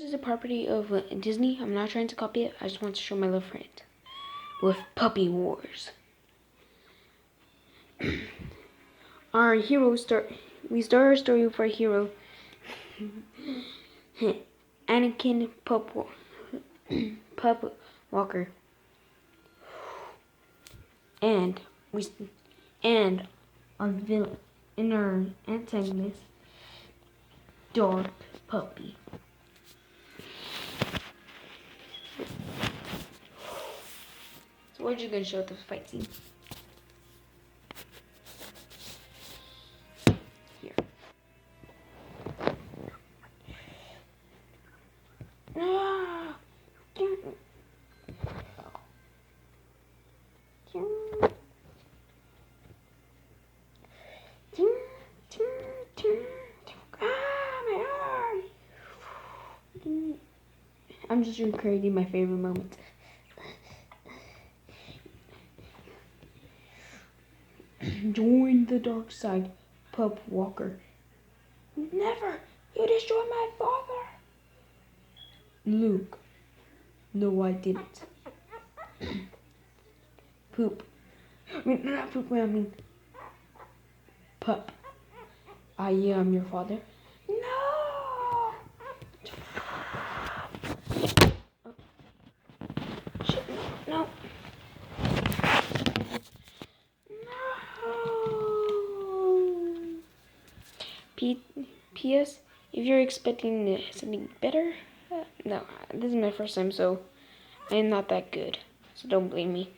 This is a property of Disney. I'm not trying to copy it. I just want to show my love for it. With Puppy Wars. Our hero we start our story with our hero, Anakin Pup Walker, and our villain and our antagonist, Dark Puppy. So we're just gonna show the fight scene. Here. I'm just recreating my favorite moments. Join the dark side, Pup Walker. Never! You destroyed my father! Luke. No, I didn't. Poop. Not poop, I mean Pup. I am your father. No! Oh. Shit, no. P.S. If you're expecting something better, no, this is my first time, so I am not that good. So don't blame me.